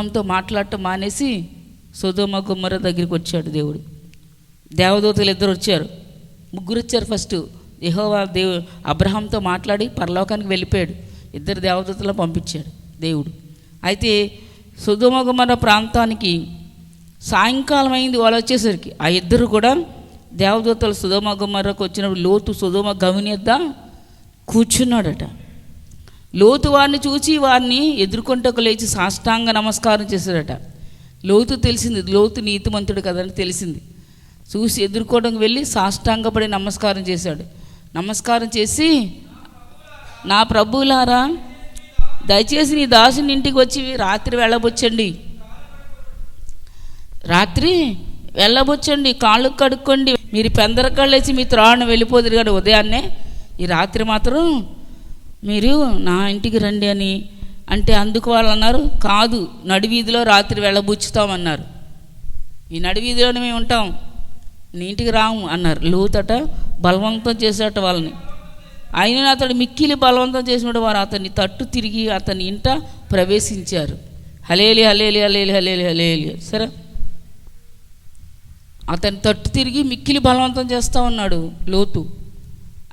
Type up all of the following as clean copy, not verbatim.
అబ్రహాంతో మాట్లాడటం మానేసి సొదొమ గొమొర్రా దగ్గరికి వచ్చాడు దేవుడు. దేవదూతలు ఇద్దరు వచ్చారు, ముగ్గురు వచ్చారు. ఫస్ట్ యెహోవా అబ్రహాంతో మాట్లాడి పరలోకానికి వెళ్ళిపోయాడు. ఇద్దరు దేవదూతలను పంపించాడు దేవుడు. అయితే సొదొమ గొమొర్రా ప్రాంతానికి సాయంకాలం అయింది. వాళ్ళు వచ్చేసరికి ఆ ఇద్దరు కూడా దేవదూతలు సొదొమ గొమొర్రాకు వచ్చినప్పుడు లోతు సొదొమ గవిని వద్ద కూర్చున్నాడట. లోతు వారిని చూసి వారిని ఎదుర్కొంటకు లేచి సాష్టాంగ నమస్కారం చేశాడట. లోతు తెలిసింది, లోతు నీతిమంతుడు కదని తెలిసింది. చూసి ఎదుర్కోవడానికి వెళ్ళి సాష్టాంగపడి నమస్కారం చేశాడు. నమస్కారం చేసి, నా ప్రభువులారా, దయచేసి నీ దాసుని ఇంటికి వచ్చి రాత్రి వెళ్ళబొచ్చండి, కాళ్ళు కడుక్కోండి, మీరు పెందరకాళ్ళు వేసి మీ త్రాడును వెళ్ళిపోదురు కానీ ఉదయాన్నే ఈ రాత్రి మాత్రం మీరు నా ఇంటికి రండి అని అంటే, అందుకు వాళ్ళు అన్నారు, కాదు, నడివీధిలో రాత్రి వెళ్ళబుచ్చుతామన్నారు. ఈ నడివీధిలోనే మేము ఉంటాం, నీ ఇంటికి రాము అన్నారు. లోతట బలవంతం చేసేట వాళ్ళని. ఆయన అతడు మిక్కిలి బలవంతం చేసినట్టు వారు అతన్ని తట్టు తిరిగి అతని ఇంట ప్రవేశించారు. హలేలి హలేలి హలేలి హలేలి హలేలి. సరే, అతని తట్టు తిరిగి మిక్కిలి బలవంతం చేస్తూ ఉన్నాడు లోతు.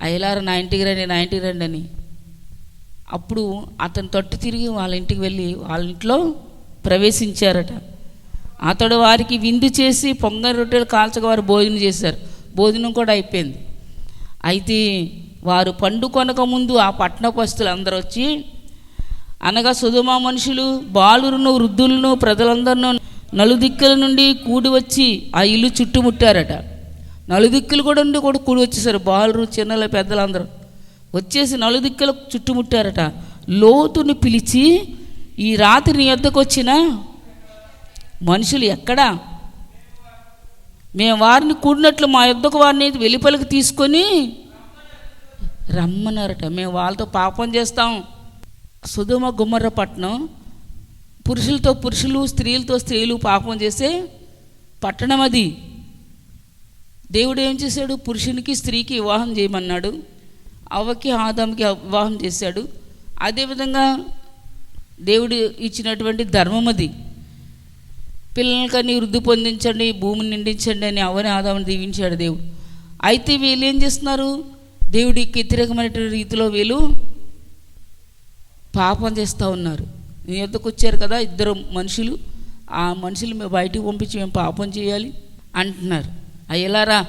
అయ్యలారా, నా ఇంటికి రండి అని. అప్పుడు అతని తట్టు తిరిగి వాళ్ళ ఇంటికి వెళ్ళి వాళ్ళ ఇంట్లో ప్రవేశించారట. అతడు వారికి విందు చేసి పొంగని రొట్టెలు కాల్చగా వారు భోజనం చేశారు. భోజనం కూడా అయిపోయింది. అయితే వారు పండుకొనక ముందు ఆ పట్టణపస్తులు అందరూ వచ్చి, అనగా సొదొమ మనుషులు, బాలురును, వృద్ధులను, ప్రజలందరినూ నలుదిక్కుల నుండి కూడి వచ్చి ఆ ఇల్లు చుట్టుముట్టారట. నలుదిక్కులు కూడా కూడి వచ్చేసారు. బాలురు, చిన్నలు, పెద్దలందరూ వచ్చేసి నలుదిక్కులు చుట్టుముట్టారట. లోతుని పిలిచి, ఈ రాత్రి నీ యొద్దకు వచ్చిన మనుషులు ఎక్కడా? మేము వారిని కూడినట్లు మా యొద్దకు వారిని వెలుపలికి తీసుకొని రమ్మన్నారట. మేము వాళ్ళతో పాపం చేస్తాం. సొదొమ గొమొర్రా పట్టణం పురుషులతో పురుషులు, స్త్రీలతో స్త్రీలు పాపం చేసే పట్టణం అది. దేవుడు ఏం చేశాడు? పురుషునికి స్త్రీకి వివాహం చేయమన్నాడు. అవ్వకి ఆదాముకి వివాహం చేశాడు. అదేవిధంగా దేవుడు ఇచ్చినటువంటి ధర్మం అది. పిల్లలకని వృద్ధి పొందించండి, భూమిని నిండించండి అని అవ్వని ఆదాముని దీవించాడు దేవుడు. అయితే వీళ్ళు ఏం చేస్తున్నారు? దేవుడికి వ్యతిరేకమైన రీతిలో వీళ్ళు పాపం చేస్తూ ఉన్నారు. నీ యొద్దకు వచ్చారు కదా ఇద్దరు మనుషులు, ఆ మనుషులు మేము బయటికి పంపించి మేము పాపం చేయాలి అంటున్నారు. అయ్యలారా,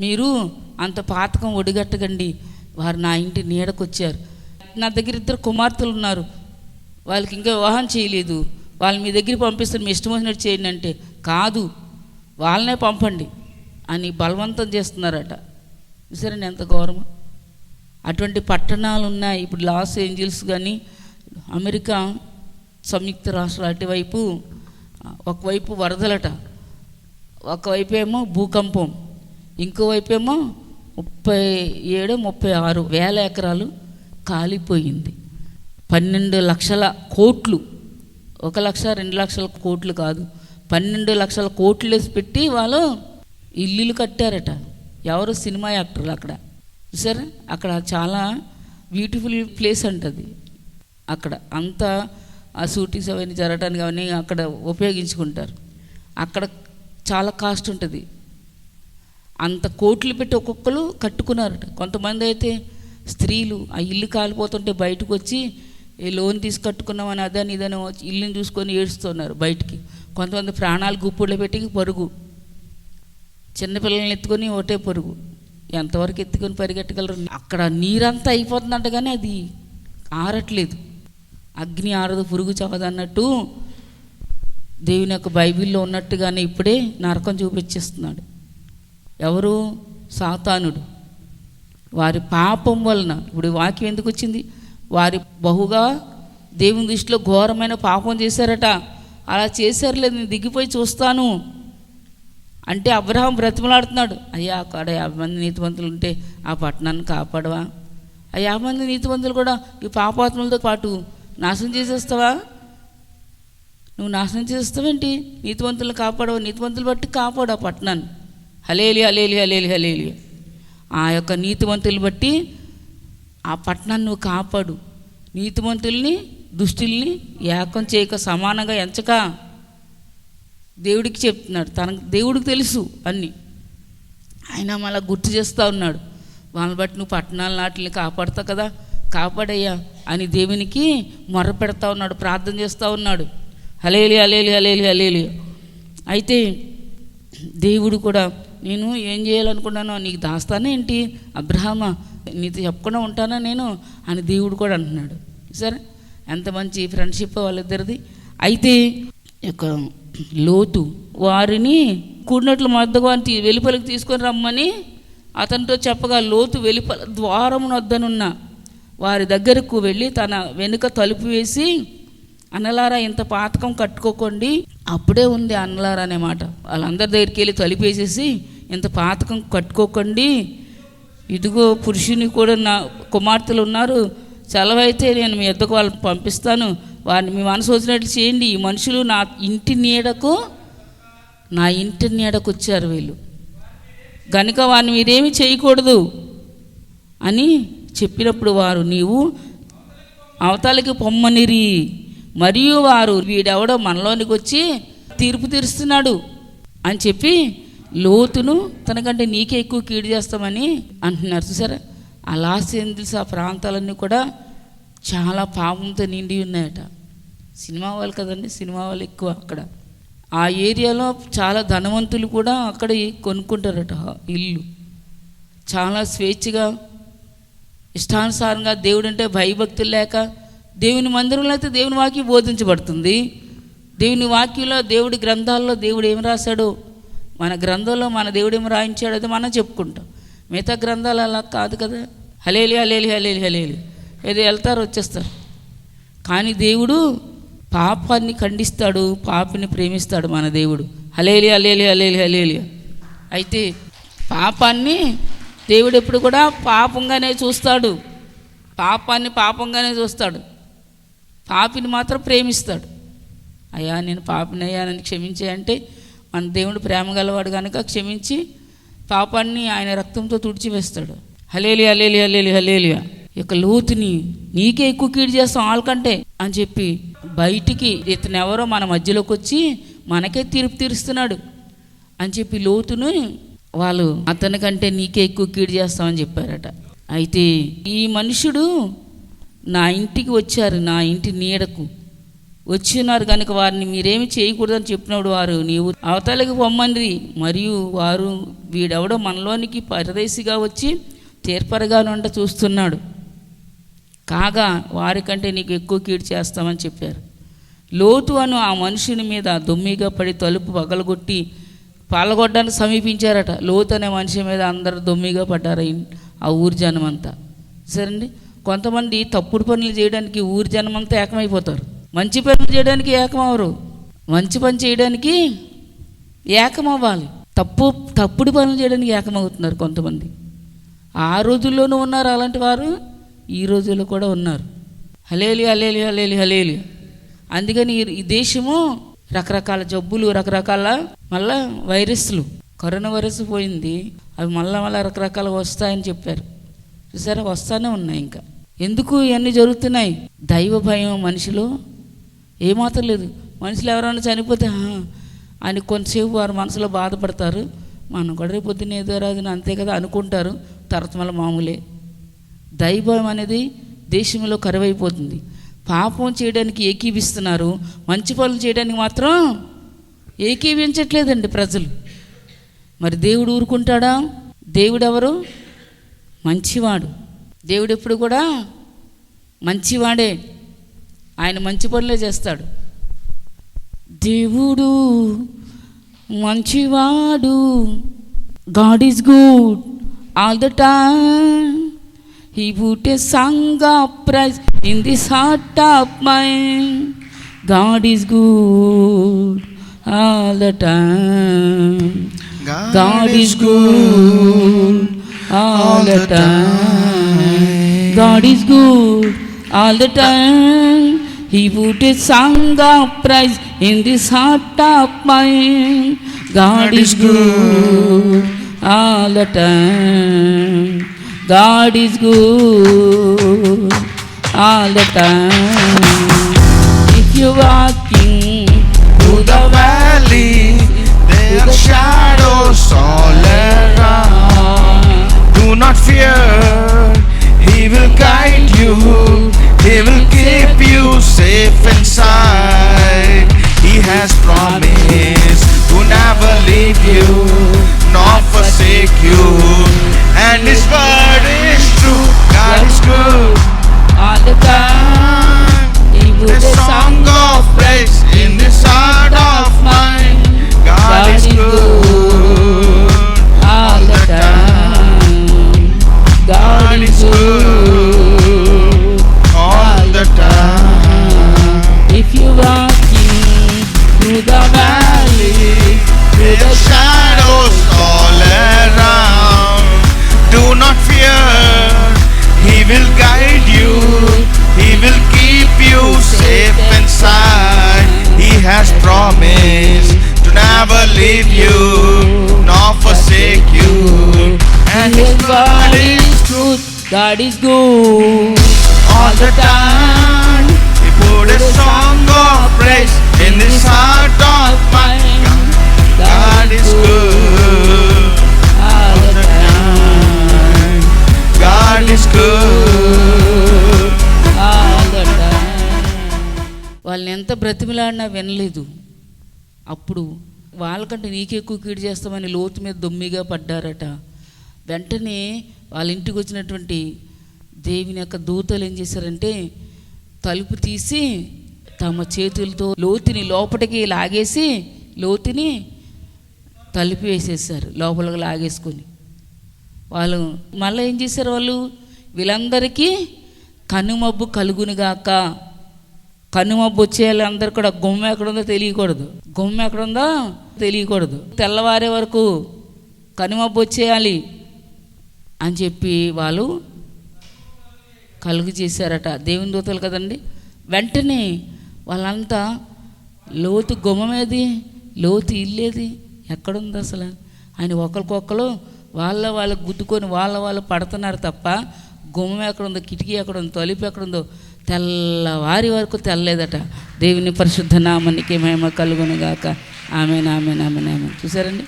మీరు అంత పాతకం ఒడిగట్టకండి. వారు నా ఇంటి నీడకు వచ్చారు. నా దగ్గర ఇద్దరు కుమార్తెలు ఉన్నారు, వాళ్ళకి ఇంకా వివాహం చేయలేదు, వాళ్ళు మీ దగ్గరికి పంపిస్తారు, మీ ఇష్టం వచ్చినట్టు చేయండి అంటే, కాదు, వాళ్ళనే పంపండి అని బలవంతం చేస్తున్నారట. సరే, ఎంత గౌరవం. అటువంటి పట్టణాలు ఉన్నాయి. ఇప్పుడు లాస్ ఏంజల్స్ కానీ, అమెరికా సంయుక్త రాష్ట్రాలు అటువైపు ఒకవైపు వరదలట, ఒకవైపు ఏమో భూకంపం, ఇంకోవైపు ఏమో 37-36 వేల ఎకరాలు కాలిపోయింది. 12 లక్షల కోట్లు, 1 లక్ష 2 లక్షల కోట్లు కాదు, 12 లక్షల కోట్లు వేసి పెట్టి వాళ్ళు ఇల్లులు కట్టారట. ఎవరు? సినిమా యాక్టర్లు. అక్కడ సరే, అక్కడ చాలా బ్యూటిఫుల్ ప్లేస్ అంటది. అక్కడ అంతా ఆ షూటింగ్స్ అవన్నీ జరగడానికి అవన్నీ అక్కడ ఉపయోగించుకుంటారు. అక్కడ చాలా కాస్ట్ ఉంటుంది. అంత కోట్లు పెట్టి ఒక్కొక్కరు కట్టుకున్నారట. కొంతమంది అయితే స్త్రీలు ఆ ఇల్లు కాలిపోతుంటే బయటకు వచ్చి లోన్ తీసి కట్టుకున్నామని అదని ఇదని ఇల్లుని చూసుకొని ఏడుస్తున్నారు బయటికి. కొంతమంది ప్రాణాలు గుప్పుడులో పెట్టి పరుగు, చిన్నపిల్లల్ని ఎత్తుకొని ఒకటే పరుగు. ఎంతవరకు ఎత్తుకొని పరిగెట్టగలరు? అక్కడ నీరంతా అయిపోతుందంట, కానీ అది ఆరట్లేదు. అగ్ని ఆరదు, పురుగు చవదు అన్నట్టు దేవుని యొక్క బైబిల్లో ఉన్నట్టుగానే ఇప్పుడే నరకం చూపించేస్తున్నాడు. ఎవరు? సాతానుడు. వారి పాపం వలన ఇప్పుడు వాక్యం ఎందుకు వచ్చింది? వారి బహుగా దేవుని దృష్టిలో ఘోరమైన పాపం చేశారట. అలా చేశారులేదు, నేను దిగిపోయి చూస్తాను అంటే అబ్రహాం బ్రతిమలాడుతున్నాడు. అయ్యా, అక్కడ 50 మంది నీతివంతులు ఉంటే ఆ పట్టణాన్ని కాపాడవా? ఆ 50 మంది నీతివంతులు కూడా ఈ పాపాత్మలతో పాటు నాశనం చేసేస్తావా? నువ్వు నాశనం చేస్తావేంటి? నీతివంతులను కాపాడవా? నీతివంతులు బట్టి కాపాడు ఆ పట్టణాన్ని. హలేలి హలేలి హలేలి హలేలి. ఆ యొక్క నీతివంతులు బట్టి ఆ పట్టణాన్ని నువ్వు కాపాడు. నీతివంతుల్ని దుష్టుల్ని ఏకం చేయక, సమానంగా ఎంచక దేవుడికి చెప్తున్నాడు, తనకు దేవుడికి తెలుసు అన్నీ. ఆయన మళ్ళీ గుర్తు చేస్తూ ఉన్నాడు, వాళ్ళని బట్టి నువ్వు పట్టణాల నాటిని కాపాడుతావు కదా, కాపాడయ్యా అని దేవునికి మొర్ర పెడతా ఉన్నాడు, ప్రార్థన చేస్తూ ఉన్నాడు. హల్లెలూయా హల్లెలూయా హల్లెలూయా హల్లెలూయా. అయితే దేవుడు కూడా, నేను ఏం చేయాలనుకున్నానో నీకు దాస్తానే ఏంటి అబ్రహామా, నీతో చెప్పకుండా ఉంటానా నేను అని దేవుడు కూడా అంటున్నాడు. సరే, ఎంత మంచి ఫ్రెండ్షిప్ వాళ్ళిద్దరిది. అయితే యొక్క లోతు వారిని కూడినట్లు మద్దగా వెలుపలికి తీసుకొని రమ్మని అతనితో చెప్పగా, లోతు వెలుపల ద్వారమున వద్దనున్న వారి దగ్గరకు వెళ్ళి తన వెనుక తలుపు వేసి, అన్నలారా ఇంత పాతకం కట్టుకోకండి. అప్పుడే ఉంది అన్నలారా అనే మాట. వాళ్ళందరి దగ్గరికి వెళ్ళి తలుపు వేసేసి, ఇంత పాతకం కట్టుకోకండి, ఇదిగో పురుషుని కూడా నా కుమార్తెలు ఉన్నారు, సెలవైతే నేను మీ యొద్దకు వాళ్ళని పంపిస్తాను, వారిని మీ మనసు వచ్చినట్లు చేయండి. ఈ మనుషులు నా ఇంటి నీడకు వచ్చారు వీళ్ళు, గనుక వారిని మీరేమీ చేయకూడదు అని చెప్పినప్పుడు వారు, నీవు అవతలకి పొమ్మనిరి. మరియు వారు, వీడెవడో మనలోనికి వచ్చి తీర్పు తీరుస్తున్నాడు అని చెప్పి లోతును తనకంటే నీకే ఎక్కువ కీడు చేస్తామని అంటున్నారు. చూసారా, ఆ లాస్ ఏంజల్స్ ఆ ప్రాంతాలన్నీ కూడా చాలా పాపంతో నిండి ఉన్నాయట. సినిమా వాళ్ళు కదండి, సినిమా వాళ్ళు ఎక్కువ అక్కడ. ఆ ఏరియాలో చాలా ధనవంతులు కూడా అక్కడ కొనుక్కుంటారట ఇల్లు. చాలా స్వేచ్ఛగా ఇష్టానుసారంగా, దేవుడు అంటే భయభక్తులు లేక, దేవుని మందిరంలో అయితే దేవుని వాక్యం బోధించబడుతుంది. దేవుని వాక్యంలో, దేవుడి గ్రంథాల్లో దేవుడు ఏమి రాశాడో, మన గ్రంథంలో మన దేవుడు ఏమి రాయించాడో అది మనం చెప్పుకుంటాం. మిగతా గ్రంథాలు అలా కాదు కదా. హల్లెలూయా హల్లెలూయా హల్లెలూయా హల్లెలూయా, ఏదో వెళ్తారు వచ్చేస్తారు. కానీ దేవుడు పాపాన్ని ఖండిస్తాడు, పాపిని ప్రేమిస్తాడు మన దేవుడు. హల్లెలూయా హల్లెలూయా హల్లెలూయా హల్లెలూయా. అయితే పాపాన్ని దేవుడు ఎప్పుడు కూడా పాపంగానే చూస్తాడు, పాపాన్ని పాపంగానే చూస్తాడు, పాపిని మాత్రం ప్రేమిస్తాడు. అయ్యా నేను పాపిని అయ్యా నన్ను క్షమించే అంటే, మన దేవుడు ప్రేమ గలవాడు కనుక క్షమించి పాపాన్ని ఆయన రక్తంతో తుడిచివేస్తాడు. హల్లెలూయా హల్లెలూయా హల్లెలూయా హల్లెలూయా. ఇక లోతుని నీకే ఎక్కువ కీడు చేస్తాం వాళ్ళకంటే అని చెప్పి బయటికి, ఇతను ఎవరో మన మధ్యలోకి వచ్చి మనకే తీర్పు తీరుస్తున్నాడు అని చెప్పి లోతును వాళ్ళు అతనికంటే నీకే ఎక్కువ కీడు చేస్తామని చెప్పారట. అయితే ఈ మనుషుడు నా ఇంటికి వచ్చారు, నా ఇంటి నీడకు వచ్చినారు కనుక వారిని మీరేమి చేయకూడదని చెప్పినప్పుడు వారు, నీవు అవతలకి పొమ్మని. మరియు వారు, వీడెవడో మనలోనికి పరదేశిగా వచ్చి తీర్పరగానుంట చూస్తున్నాడు, కాగా వారికంటే నీకు ఎక్కువ కీడు చేస్తామని చెప్పారు. లోతు అను ఆ మనుషుని మీద దొమ్మిగా పడి తలుపు పగలగొట్టి పాల్గొట్టడానికి సమీపించారట. లోతు అనే మనిషి మీద అందరూ దొమ్మిగా పడ్డారు ఆ ఊరి జనం అంతా. సరేండి, కొంతమంది తప్పుడు పనులు చేయడానికి ఊరి జనం అంతా ఏకమైపోతారు, మంచి పనులు చేయడానికి ఏకమవరు. మంచి పని చేయడానికి ఏకమవ్వాలి, తప్పుడు పనులు చేయడానికి ఏకమవుతున్నారు కొంతమంది. ఆ రోజుల్లోనూ ఉన్నారు అలాంటి వారు, ఈ రోజుల్లో కూడా ఉన్నారు. హల్లెలూయా హల్లెలూయా హల్లెలూయా హల్లెలూయా. అందుకని ఈ దేశము రకరకాల జబ్బులు, రకరకాల మళ్ళా వైరస్లు, కరోనా వైరస్ పోయింది, అవి మళ్ళా రకరకాలు వస్తాయని చెప్పారు. చూసారా, వస్తానే ఉన్నాయి. ఇంకా ఎందుకు ఇవన్నీ జరుగుతున్నాయి? దైవ భయం మనిషిలో ఏమాత్రం లేదు. మనుషులు ఎవరైనా చనిపోతే అని కొంతసేపు వారు మనసులో బాధపడతారు, మనం కూడా రేపు పొద్దున్న ఏదో రాజున అంతే కదా అనుకుంటారు, తర్వాత మళ్ళీ మామూలే. దైవం అనేది దేశంలో కరువైపోతుంది. పాపం చేయడానికి ఏకీవిస్తున్నారు, మంచి పనులు చేయడానికి మాత్రం ఏకీవించట్లేదండి ప్రజలు. మరి దేవుడు ఊరుకుంటాడా? దేవుడు ఎవరు? మంచివాడు. దేవుడు ఎప్పుడు కూడా మంచివాడే, ఆయన మంచి పనులే చేస్తాడు. దేవుడు మంచివాడు. God is good all the time. He put a song of praise in this heart of mine. God is good all the time. God is good all the time. God is good all the time. He put a song of praise in this heart of mine. God is good all the time. God is good all the time. If you're walking through the valley valley, there are shadows all around. Do not fear, He will guide you. He will keep you safe inside. He has promised to never leave you nor forsake you. And His word is true. God is good all the time. He The would song of praise in this heart of mine. God is good all the time. God is good all the time. If you walking through the valley, through There the are shadows all around. Do not fear, He will guide you. He will keep you safe inside. He has promised to never leave you nor forsake you. And His word is truth. God is good all the time. He put a song of praise in this heart of mine. God is good all the time. God is good. all the time. వాళ్ళని ఎంత బ్రతిమిలాడినా వినలేదు. అప్పుడు వాళ్ళకంటే నీకెక్కువ కీడు చేస్తామని లోతు మీద దొమ్మిగా పడ్డారట. వెంటనే వాళ్ళ ఇంటికి వచ్చినటువంటి దేవుని యొక్క దూతలు ఏం చేశారంటే తలుపు తీసి తమ చేతులతో లోతుని లోపలికి లాగేసి లోతుని తలుపు వేసేసారు, లోపలికి లాగేసుకొని. వాళ్ళు మళ్ళీ ఏం చేశారు, వాళ్ళు వీళ్ళందరికీ కనుమబ్బు కలుగునుగాక. కనుమబ్బు వచ్చే వాళ్ళందరూ కూడా గుమ్మ ఎక్కడుందో తెలియకూడదు, గుమ్మ ఎక్కడుందో తెలియకూడదు, తెల్లవారే వరకు కనుమబ్బు వచ్చేయాలి అని చెప్పి వాళ్ళు కలుగు చేశారట. దేవుని దూతలు కదండి. వెంటనే వాళ్ళంతా లోతు గుమ్మమేది, లోతు ఇల్లేది, ఎక్కడుంది అసలు అని ఒకరికొకరు వాళ్ళు గుద్దుకొని వాళ్ళు పడుతున్నారు తప్ప గుమ్మం ఎక్కడుందో, కిటికీ ఎక్కడుందో, తలుపు ఎక్కడుందో తెల్లవారి వరకు తెల్లలేదట. దేవుని పరిశుద్ధ నామానికి మహిమ కలుగునుగాక. ఆమేన్ ఆమేన్ ఆమేన్ ఆమేన్. చూసారండి,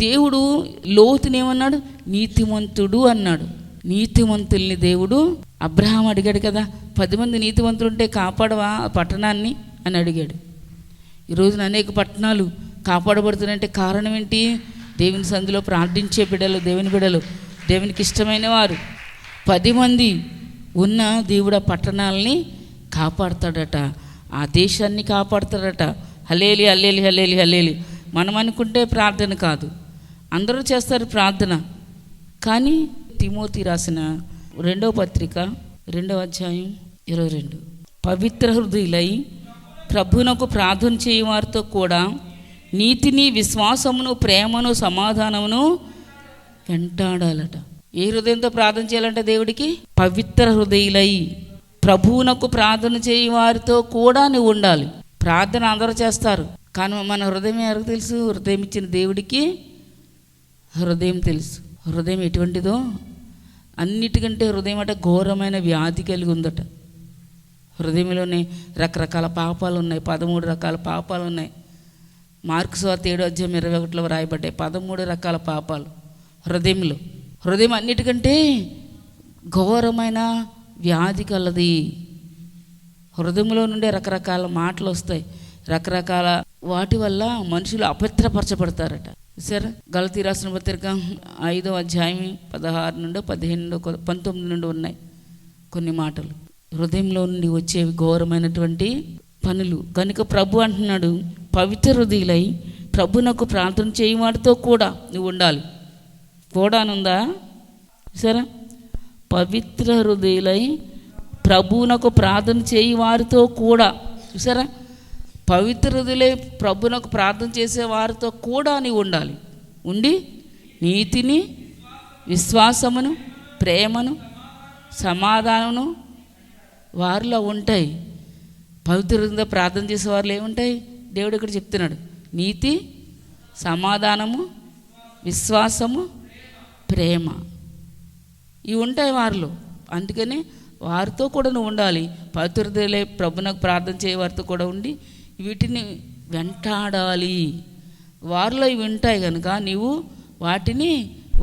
దేవుడు లోతునేమన్నాడు, నీతిమంతుడు అన్నాడు. నీతిమంతుల్ని దేవుడు అబ్రహాం అడిగాడు కదా, 10 మంది నీతిమంతులు ఉంటే కాపాడవా ఆ పట్టణాన్ని అని అడిగాడు. ఈరోజున అనేక పట్టణాలు కాపాడబడుతున్నాయంటే కారణం ఏంటి? దేవుని సంధిలో ప్రార్థించే బిడ్డలు, దేవుని బిడ్డలు, దేవునికి ఇష్టమైన వారు 10 మంది ఉన్న దేవుడు ఆ పట్టణాలని కాపాడుతాడట, ఆ దేశాన్ని కాపాడుతాడట. హల్లేలి హల్లేలి హల్లేలి హల్లేలి. మనం అనుకుంటే ప్రార్థన కాదు, అందరూ చేస్తారు ప్రార్థన. కానీ తిమోతి రాసిన 2వ పత్రిక 2వ అధ్యాయం 22, పవిత్ర హృదయులై ప్రభువునకు ప్రార్థన చేయవారితో కూడా నీతిని, విశ్వాసమును, ప్రేమను, సమాధానమును వెంటాడాలట. ఏ హృదయంతో ప్రార్థన చేయాలంటే దేవుడికి? పవిత్ర హృదయులై ప్రభువునకు ప్రార్థన చేయవారితో కూడా నువ్వు ఉండాలి. ప్రార్థన అందరూ చేస్తారు, కానీ మన హృదయం ఎవరికి తెలుసు? హృదయం ఇచ్చిన దేవుడికి హృదయం తెలుసు. హృదయం ఎటువంటిదో, అన్నిటికంటే హృదయం అట ఘోరమైన వ్యాధి కలిగి ఉందట. హృదయంలోనే రకరకాల పాపాలు ఉన్నాయి, 13 రకాల పాపాలు ఉన్నాయి. మార్కు సువార్త 7వ అధ్యాయం 21లో రాయబడ్డాయి 13 రకాల పాపాలు హృదయంలో. హృదయం అన్నిటికంటే ఘోరమైన వ్యాధి కలది. హృదయంలో నుండే రకరకాల మాటలు వస్తాయి, రకరకాల వాటి వల్ల మనుషులు అపవిత్రపరచబడతారట. సరే, గలతీ రాసిన పత్రిక 5వ అధ్యాయం 16 నుండి 15 19 నుండి ఉన్నాయి కొన్ని మాటలు. హృదయంలో నుండి వచ్చేవి ఘోరమైనటువంటి పనులు. కనుక ప్రభు అంటున్నాడు, పవిత్ర హృదయులై ప్రభునకు ప్రార్థన చేయవాడితో కూడా నువ్వు ఉండాలి. కూడానుందా? సరే, పవిత్ర హృదయులై ప్రభునకు ప్రార్థన చేయి వారితో కూడా. చూసారా, పవిత్ర హృదయులై ప్రభునకు ప్రార్థన చేసే వారితో కూడా నీవు ఉండాలి. ఉండి నీతిని, విశ్వాసమును, ప్రేమను, సమాధానమును వారిలో ఉంటాయి. పవిత్ర హృదయంతో ప్రార్థన చేసే వారిలో ఏముంటాయి? దేవుడు ఇక్కడ చెప్తున్నాడు, నీతి, సమాధానము, విశ్వాసము, ప్రేమ, ఇవి ఉంటాయి వారిలో. అందుకని వారితో కూడా నువ్వు ఉండాలి. పవిత్ర హృదయులై ప్రభునకు ప్రార్థన చేయ వారితో కూడా ఉండి వీటిని వెంటాడాలి. వారిలో ఇవి ఉంటాయి కనుక నీవు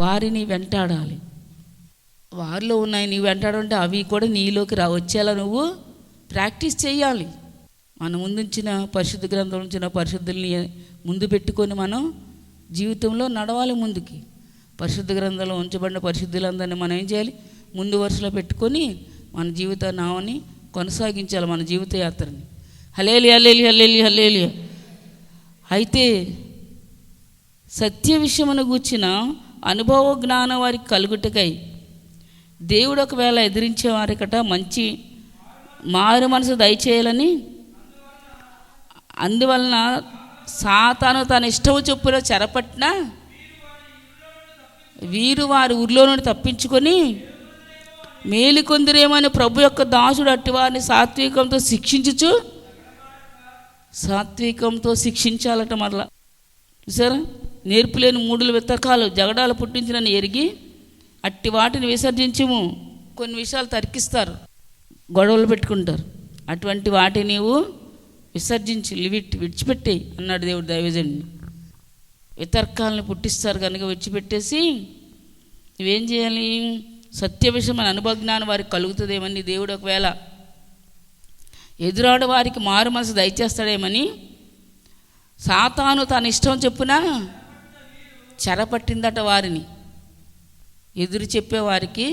వారిని వెంటాడాలి. వారిలో ఉన్నాయి నీవు వెంటాడంటే అవి కూడా నీలోకి వచ్చేలా నువ్వు ప్రాక్టీస్ చేయాలి. మన ముందుంచిన పరిశుద్ధ గ్రంథం ఉంచిన పరిశుద్ధుల్ని ముందు పెట్టుకొని మనం జీవితంలో నడవాలి ముందుకి. పరిశుద్ధ గ్రంథంలో ఉంచబడిన పరిశుద్ధులందరినీ మనం ఏం చేయాలి? ముందు వరుసలో పెట్టుకొని మన జీవిత నావని కొనసాగించాలి, మన జీవిత యాత్రని. Hallelujah, hallelujah, hallelujah, hallelujah. అయితే సత్య విషయమును గూర్చిన అనుభవ జ్ఞానం వారికి కలుగుటకై దేవుడు ఒకవేళ ఎదిరించే వారికట మంచి మారు మనసు దయచేయాలని, అందువలన సాతాను తన ఇష్టము చొప్పున చెరపట్టిన వీరు వారి ఊరిలో నుండి తప్పించుకొని మేలుకొందిరేమని ప్రభు యొక్క దాసుడు అట్టి వారిని సాత్వికంతో శిక్షించాలట. మరలా చూసారా, నేర్పులేని మూడుల వితకాలు జగడాలు పుట్టించినని ఎరిగి అట్టి వాటిని విసర్జించము. కొన్ని విషయాలు తర్కిస్తారు, గొడవలు పెట్టుకుంటారు. అటువంటి వాటిని నీవు విసర్జించి విడిచిపెట్టేయి అన్నాడు దేవుడు దైవజనుడిని. వితర్కాలను పుట్టిస్తారు కనుక విడిచిపెట్టేసి నువ్వేం చేయాలి? సత్య విషయం అని అనుభవజ్ఞానం వారికి కలుగుతుందేమని, దేవుడు ఒకవేళ ఎదురాడు వారికి మారు మనసు దయచేస్తాడేమని సాతాను తన ఇష్టం చెప్పున చెరపట్టిందట వారిని. ఎదురు చెప్పేవారికి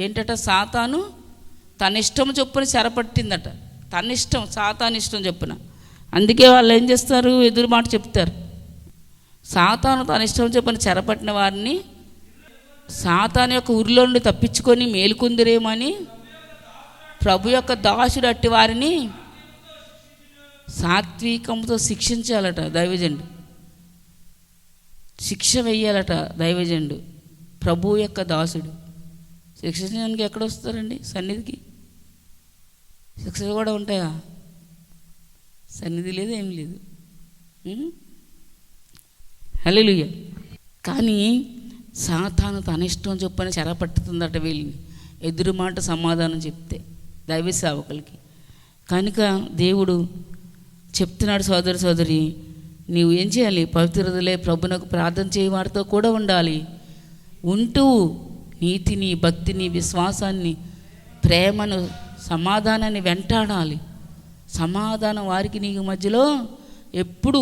ఏంటట? సాతాను తన ఇష్టం చొప్పున చెరపట్టిందట. తన ఇష్టం, సాతాను ఇష్టం చొప్పున. అందుకే వాళ్ళు ఏం చేస్తారు? ఎదురు మాట చెప్తారు. సాతాను తన ఇష్టం చొప్పున చెరపట్టిన వారిని సాతాను యొక్క ఊరిలో నుండి తప్పించుకొని మేలుకుందిరేమని ప్రభు యొక్క దాసుడు అట్టి వారిని సాత్వికంతో శిక్షించాలట దైవజనుడు. శిక్ష వెయ్యాలట దైవజనుడు, ప్రభు యొక్క దాసుడు. శిక్షించడానికి ఎక్కడ వస్తారండి? సన్నిధికి. శిక్ష కూడా ఉంటాయా? సన్నిధి లేదు, ఏం లేదు. హల్లెలూయా. కానీ సాతాను తన ఇష్టం చొప్పున చెరపట్టుతుందట వీళ్ళని, ఎదురు మాట సమాధానం చెప్తే దైవ సేవకులకి. కనుక దేవుడు చెప్తున్నాడు, సోదరి సోదరి నీవు ఏం చేయాలి? పవిత్రతలే ప్రభునకు ప్రార్థన చేయవారితో కూడా ఉండాలి. ఉంటూ నీతిని, భక్తిని, విశ్వాసాన్ని, ప్రేమను, సమాధానాన్ని వెంటాడాలి. సమాధానం వారికి నీకు మధ్యలో ఎప్పుడు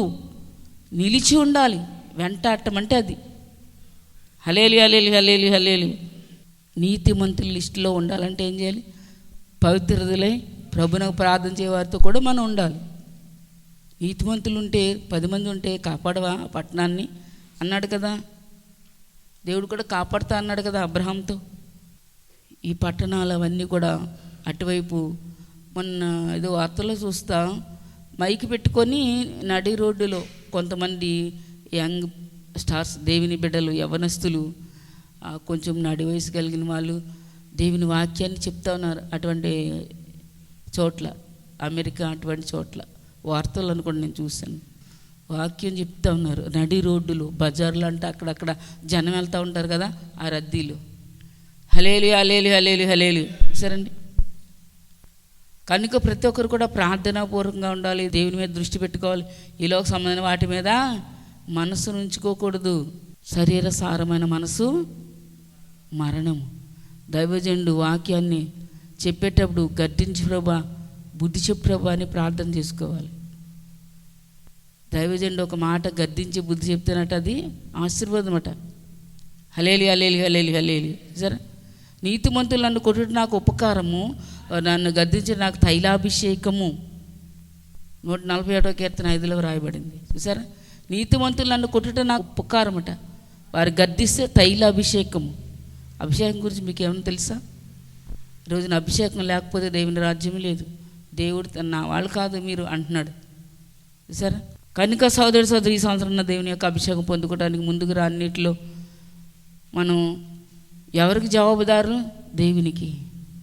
నిలిచి ఉండాలి. వెంటాడటం అంటే అది. Hallelujah, hallelujah, hallelujah, hallelujah. నీతిమంతుల లిస్టులో ఉండాలంటే ఏం చేయాలి? పవిత్రతలే ప్రభునకు ప్రార్థన చేయవారితో కూడా మనం ఉండాలి. నీతిమంతులు ఉంటే 10 మంది ఉంటే కాపాడవా పట్టణాన్ని అన్నాడు కదా దేవుడు. కూడా కాపాడుతా అన్నాడు కదా అబ్రహాంతో. ఈ పట్టణాలు అవన్నీ కూడా అటువైపు మొన్న ఏదో వార్తలో చూస్తా, మైకి పెట్టుకొని నడి రోడ్డులో కొంతమంది యంగ్ స్టార్స్, దేవుని బిడ్డలు, యవ్వనస్తులు, కొంచెం నడి వయసు కలిగిన వాళ్ళు దేవుని వాక్యాన్ని చెప్తా ఉన్నారు. అటువంటి చోట్ల, అమెరికా అటువంటి చోట్ల వార్తలు అనుకోండి నేను చూశాను. వాక్యం చెప్తా ఉన్నారు నడి రోడ్డులు, బజార్లు అంటే అక్కడక్కడ జనం వెళ్తూ ఉంటారు కదా, ఆ రద్దీలు. Hallelujah, hallelujah, hallelujah, hallelujah. సరేండి. కనుక ప్రతి ఒక్కరు కూడా ప్రార్థనాపూర్వకంగా ఉండాలి, దేవుని మీద దృష్టి పెట్టుకోవాలి. ఈలోక సంబంధమైన వాటి మీద మనసును ఉంచుకోకూడదు. శరీర సారమైన మనసు మరణము. దైవజనుడు వాక్యాన్ని చెప్పేటప్పుడు గద్దించి ప్రభా, బుద్ధి చెప్పు ప్రభా అని ప్రార్థన చేసుకోవాలి. దైవజనుడు ఒక మాట గద్దించి బుద్ధి చెప్తున్నట్టు అది ఆశీర్వాదం అట. Hallelujah, hallelujah, hallelujah, hallelujah. సరే, నీతిమంతులు నన్ను కొట్టుట నాకు ఉపకారము, నన్ను గద్దించి నాకు తైలాభిషేకము. 141వ కీర్తన 5లో రాయబడింది. చూసారా, నీతిమంతులు నన్ను కొట్టుట నాకు ఉపకారమట, వారు గద్దిస్తే తైలాభిషేకము. అభిషేకం గురించి మీకు ఏమైనా తెలుసా? ఈరోజున అభిషేకం లేకపోతే దేవుని రాజ్యం లేదు. దేవుడు నా వాళ్ళు కాదు మీరు అంటున్నాడు. చూసారా, కనుక సోదరి సోదరి ఈ సంవత్సరం దేవుని యొక్క అభిషేకం పొందుకోవడానికి ముందుకు రాన్నిటిలో మనం ఎవరికి జవాబుదారు? దేవునికి.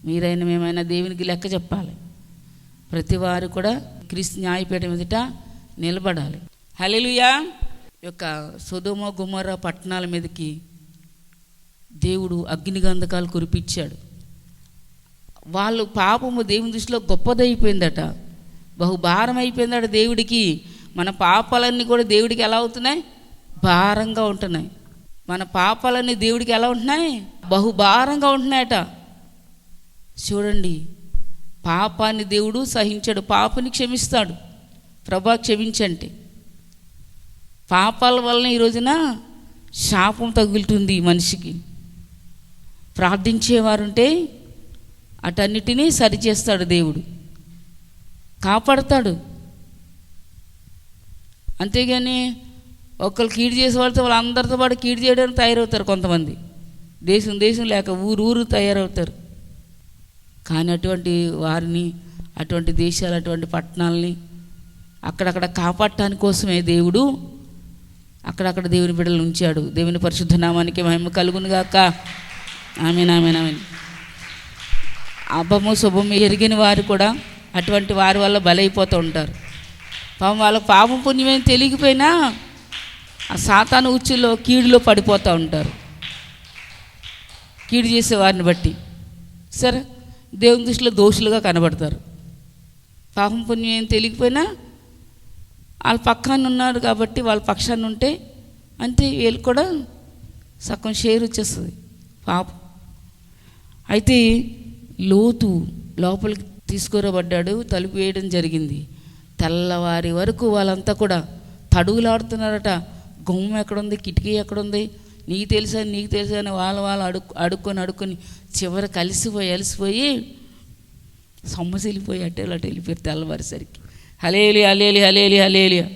మీరైనా మేమైనా దేవునికి లెక్క చెప్పాలి. ప్రతి వారు కూడా క్రీస్తు న్యాయపీఠం ఎదుట నిలబడాలి. హల్లెలూయా. యొక్క సొదొమ గొమొర్రా పట్టణాల మీదకి దేవుడు అగ్నిగంధకాలు కురిపించాడు. వాళ్ళు పాపము దేవుని దృష్టిలో గొప్పదైపోయిందట, బహుభారం అయిపోయిందట దేవుడికి. మన పాపాలన్నీ కూడా దేవుడికి ఎలా అవుతున్నాయి? భారంగా ఉంటున్నాయి. మన పాపాలన్నీ దేవుడికి ఎలా ఉంటున్నాయి? బహుభారంగా ఉంటున్నాయట. చూడండి, పాపాన్ని దేవుడు సహించాడు, పాపని క్షమిస్తాడు. ప్రభా క్షమించంటే పాపాల వలన ఈ రోజున శాపం తగులుతుంది మనిషికి. ప్రార్థించేవారుంటే అటన్నిటినీ సరిచేస్తాడు దేవుడు, కాపాడతాడు. అంతేగాని ఒకళ్ళు కీడు చేసే వాళ్ళతో వాళ్ళందరితో పాటు కీడు చేయడానికి తయారవుతారు కొంతమంది. దేశం లేక ఊరు తయారవుతారు. కానీ అటువంటి వారిని, అటువంటి దేశాలు, అటువంటి పట్టణాలని అక్కడక్కడ కాపాడటానికి కోసమే దేవుడు అక్కడక్కడ దేవుని బిడ్డలు ఉంచాడు. దేవుని పరిశుద్ధ నామానికి మహిమ కలుగును గాక. ఆమేన్, ఆమేన్, ఆమేన్. అభము శుభము ఎరిగిన వారు కూడా అటువంటి వారి వల్ల బలైపోతూ ఉంటారు. పాపం వాళ్ళకు పాపం పుణ్యమేం తెలియకపోయినా ఆ సాతాను ఉచ్చులో కీడులో పడిపోతూ ఉంటారు, కీడు చేసే వారిని బట్టి. సరే, దేవుని దృష్టిలో దోషులుగా కనబడతారు. పాపం పుణ్యం ఏం తెలియకపోయినా వాళ్ళ పక్కన ఉన్నారు కాబట్టి, వాళ్ళ పక్షాన్ని ఉంటే అంతే, వీళ్ళు కూడా సగం షేర్ వచ్చేస్తుంది పాపం. అయితే లోతు లోపలికి తీసుకురాబడ్డాడు, తలుపు వేయడం జరిగింది. తెల్లవారి వరకు వాళ్ళంతా కూడా తడుగులాడుతున్నారట. గుమ్మం ఎక్కడుంది, కిటికీ ఎక్కడుంది, నీకు తెలుసా అని వాళ్ళు అడుక్కొని చివరికి అలసిపోయి సొమ్మసిలిపోయి అటు వెళ్ళిపోయారు తెల్లవారిసరికి. హల్లెలూయా, హల్లెలూయా, హల్లెలూయా, హల్లెలూయా.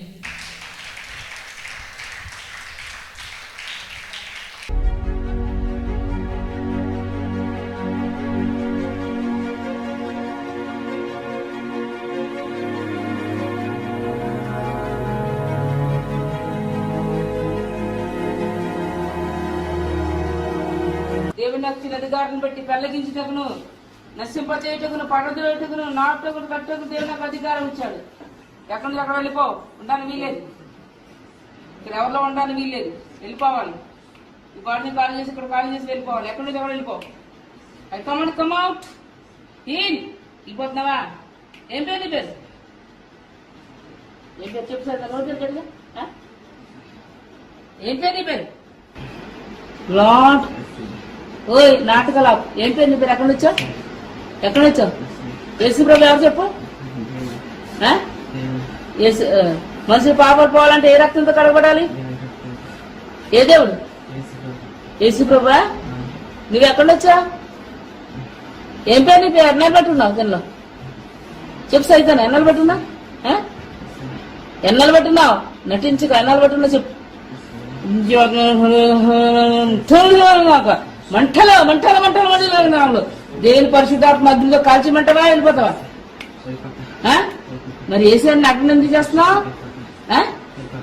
దేవుని వచ్చిన అధికారాన్ని బట్టి పెళ్ళగించుటకును, నశింపచేయుటకును, పడద్రోయుటకును, నాటుటకును, కట్టుటకు దేవుని నాకు అధికారం ఇచ్చాడు. ఎక్కడి నుంచి అక్కడ వెళ్ళిపో, ఉండడానికి వీల్లేదు. ఇక్కడ ఎవరిలో ఉండడానికి వీల్లేదు, వెళ్ళిపోవాలి. ఈ బాడీని ఖాళీ చేసి ఇక్కడ ఖాళీ చేసి వెళ్ళిపోవాలి. ఎక్కడి నుంచి ఎక్కడ వెళ్ళిపో. I come out. వెళ్ళిపోతున్నావా? ఏం పేరు నీ పేరు? ఏం పేరు చెప్పు సార్, రోజు చెప్పాడుగా. ఏం పేరు నీ పేరు? లార్డ్. ఓయ్ నాటకాలు ఏం పేరు నీ పేరు? ఎక్కడి వచ్చావు? యేసు ప్రభు ఎవరు చెప్పు? మనిషి పాపాలు పోవాలంటే ఏ రక్తంతో కడగబడాలి? ఏ దేవుడు? యేసు ప్రభు. నువ్వు ఎక్కడి వచ్చావు? ఏం పేరు నీ పేరు? ఎన్నాళ్ళు పెట్టున్నావు దీనిలో? చెప్పు సైతాను, ఎన్నాళ్ళు పెట్టున్నావు? ఎన్నాళ్ళు పెట్టున్నావు? నటించుక, ఎన్నాళ్ళు పెట్టున్నావు చెప్పు. మంటలు దేవుని పరిశుద్ధాత్మ అగ్నిలో కాల్చిమంటావా, వెళ్ళిపోతావా? మరి ఏసీని అగ్ని ఎందుకు చేస్తున్నావు?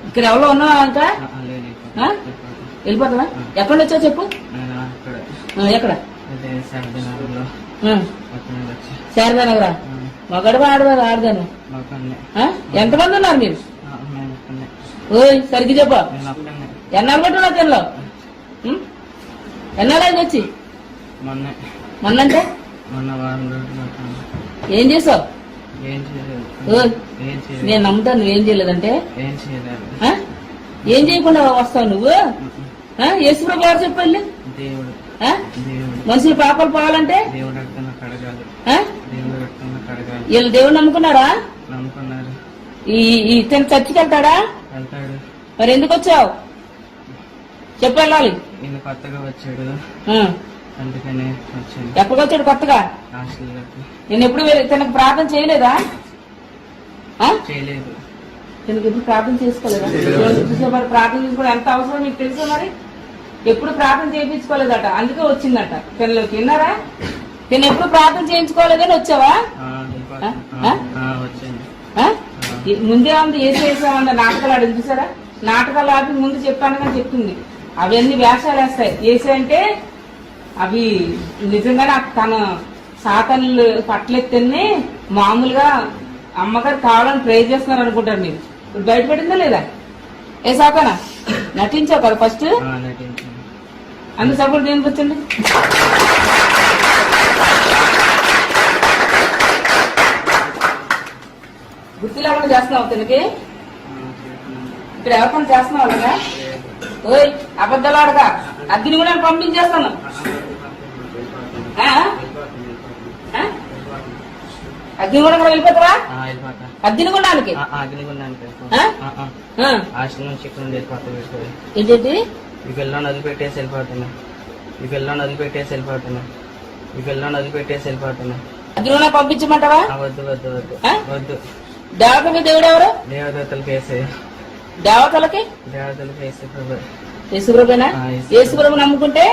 ఇక్కడ ఎవరో ఉన్నావా ఇంకా? వెళ్ళిపోతావా? ఎక్కడ వచ్చావు చెప్పు. ఎక్కడ? శారదానగరా? మగడవా ఆడవారు? ఆడదాను. ఎంతమంది ఉన్నారు మీరు? ఓయ్ సరిగ్గా చెప్పు. ఎన్నాళ్ళు పెట్టున్నావు తినలో? ఎన్నాళ్ళైంది వచ్చి? మొన్నంటే ఏం చేసావు? నేను నమ్ముతాను నువ్వేం చేయలేదంటే. ఏం చేయకుండా వస్తావు నువ్వు? యేసు ప్రభు ఎవరు చెప్పండి? మనుషులు పాపాలు పోవాలంటే వీళ్ళు దేవుడు నమ్ముకున్నారా? ఈ తను చర్చికి వెళ్తాడా? మరి ఎందుకు వచ్చావు చెప్పు. వెళ్ళాలి. కొత్తగా వచ్చాడు, ఎప్పుడు వచ్చాడు కొత్తగా? నేను ఎప్పుడు తనకు ప్రార్థన చేయలేదా? చేయలేదు. తనకు ఎప్పుడు ప్రార్థన చేసుకోలేదా? మరి ప్రార్థన చేసుకోవడం ఎంత అవసరం మీకు తెలుసా? మరి ఎప్పుడు ప్రార్థన చేయించుకోలేదట, అందుకే వచ్చిందట పిల్లలకి. విన్నారా? నేను ఎప్పుడు ప్రార్థన చేయించుకోలేదని వచ్చావా? ముందే ఉంది ఏది వేసామన్న నాటకాలు అడిగి చూసారా? నాటకాలు ఆపి ముందు చెప్పాను కానీ చెప్తుంది. అవన్నీ వేషాలు వేస్తాయి. ఏసీ అంటే అవి నిజంగానే తన సాతన్లు పట్లెత్తని మామూలుగా అమ్మగారు కావాలని ట్రై చేస్తున్నారు అనుకుంటారు మీరు. ఇప్పుడు బయటపడిందా లేదా? ఏ సాతానా నటించావు కదా ఫస్ట్? అందుకు సపోర్ట్ దేనికి వచ్చింది? గుర్తు లేకుండా చేస్తున్నావు తనకి. ఇక్కడ ఎవరికైనా చేస్తున్నావు అలాగా? ఓయ్ అబద్ధాలు ఆడగా అగ్ని కూడా పంపించేస్తాను. అగ్నిగుండం కూడా వెళ్ళిపోతావా? అగ్నిగుండానికి హాస్టల్ నుంచి ఇక్కడ నుండి వెళ్ళిపోతాను. ఏంటి ఈ పిల్లని వదిలిపెట్టేసి వెళ్ళిపోతున్నా. ఈ పిల్లని వదిలిపెట్టేసి వెళ్ళిపోతున్నా. ఈ పిల్లని వదిలిపెట్టేసి వెళ్ళిపోతున్నా. అగ్నిగుండం పంపించమంటావా? వద్దు వద్దు వద్దు వద్దు. దేవతలకి దేవుడు ఎవరు? దేవతలకి వేసే. దేవతలకి వేసే ప్రభు. యేసుప్రభునా? యేసుప్రభు నమ్ముకుంటే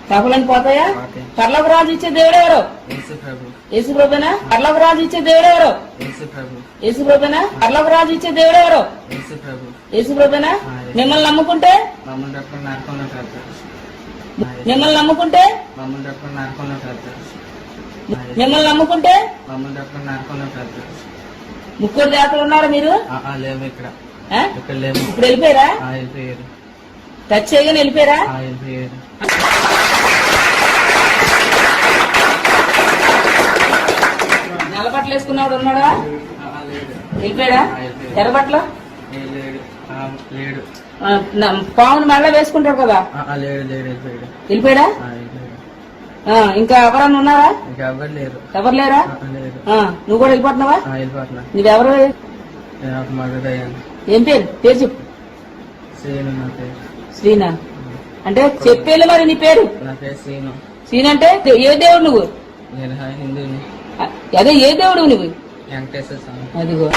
పాపలని పోతాయా? పర్లోక రాజు ఇచ్చే దేవుడు ఎవరు? యేసుప్రభునా? పర్లోక రాజు ఇచ్చే దేవుడు ఎవరు? యేసుప్రభునా? పర్లోక రాజు ఇచ్చే దేవుడు ఎవరు? యేసుప్రభునా? మిమ్మల్ని నమ్ముకుంటే మిమ్మల్ని నమ్ముకుంటే మిమ్మల్ని నమ్ముకుంటే ముగ్గురు దేవతలు ఉన్నారు మీరు? లేవు ఇక్కడ. ఇప్పుడు వెళ్ళిపోయారా? టచ్ చేయగానే వెళ్ళిపోయారా? నల్లబట్టలు వేసుకున్నాడు ఉన్నాడా? వెళ్ళిపోయాడా? ఎర్రబట్టలు పావును మెళ్ళ వేసుకుంటాడు కదా? వెళ్ళిపోయాడా? ఇంకా ఎవరన్నా ఉన్నారా? ఎవరు లేరా? నువ్వు కూడా వెళ్ళిపోతున్నావా? నువ్వెవరు? ఏం పేరు? పేరు చెప్పు. శ్రీనా అంటే చెప్పేళ్ళు మరి నీ పేరు? శ్రీను అంటే ఏ దేవుడు నువ్వు? అదే ఏ దేవుడు నువ్వు? అదిగో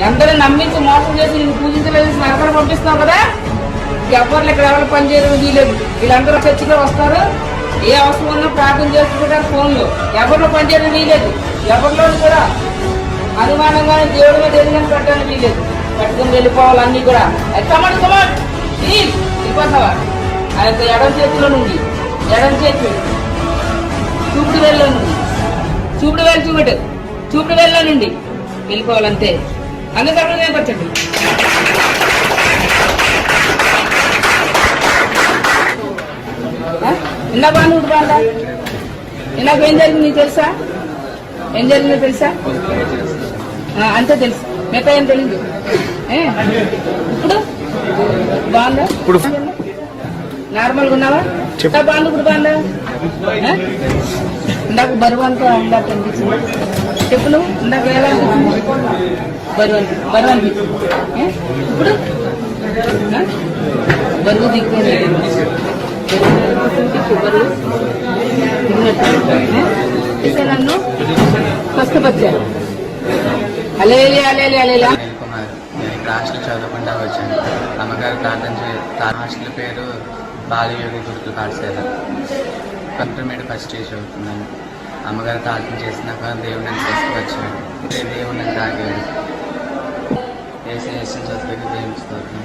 అందరూ నమ్మించి మోసం చేసి నేను పూజించలేదు నరకలు పంపిస్తున్నావు కదా. ఎవరు ఇక్కడ ఎవరు పనిచేయడం వీలేదు. వీళ్ళందరూ చర్చిలో వస్తారు, ఏ అవసరం ఉన్నా ప్రార్థన చేసుకుంటారు ఫోన్లో. ఎవరిలో పనిచేయడం వీలేదు. ఎవరిలో కూడా అనుమానంగానే దేవుడి మీద ఏదైనా పెట్టడానికి వీలేదు. పట్టుకుని వెళ్ళిపోవాలి అన్ని కూడా. వెళ్ళిపోతావా? ఆ యొక్క ఎడం చేతిలో నుండి ఎడం చేతి చూపుడు వేల్లో నుండి చూపుడు వేల్లో నుండి వెళ్ళిపోవాలంతే. అందుకని నేను వచ్చండి. ఇందా బాగా ఇప్పుడు బాగా ఇందాక ఏం జరిగింది నీకు తెలుసా? ఏం జరిగిందో తెలుసా? అంతే తెలుసు, మిగతా ఏం తెలియదు. ఇప్పుడు బాగుందా? ఇప్పుడు నార్మల్గా ఉన్నావా? బాగుంది ఇప్పుడు బాగుందా? ఇందాక బరువు అంతా ఇందాక అనిపించింది. చెప్పు నువ్వు ఇందాక ఎలా అనిపించింది? బరువు అనిపించింది. ఇప్పుడు బరువు దిగిపోయింది. బరువు దిగినట్టు నన్ను కష్టపరిచారు. అలేలి అలేలి అలేలా. హాస్టల్ చదువుకుంటా వచ్చాను. అమ్మగారు హాస్టల్ పేరు బాలయోగి గురుకుల పాఠశాల. ఇంటర్మీడియట్ ఫస్ట్ ఇయర్ చదువుతున్నాను. అమ్మగారు ప్రార్థన చేసినాక దేవుడు నన్ను తీసుకువచ్చాడు. దేవుడు నన్ను తాగాడు. వేసిన చదువుకి దేవుడు స్తోత్రం.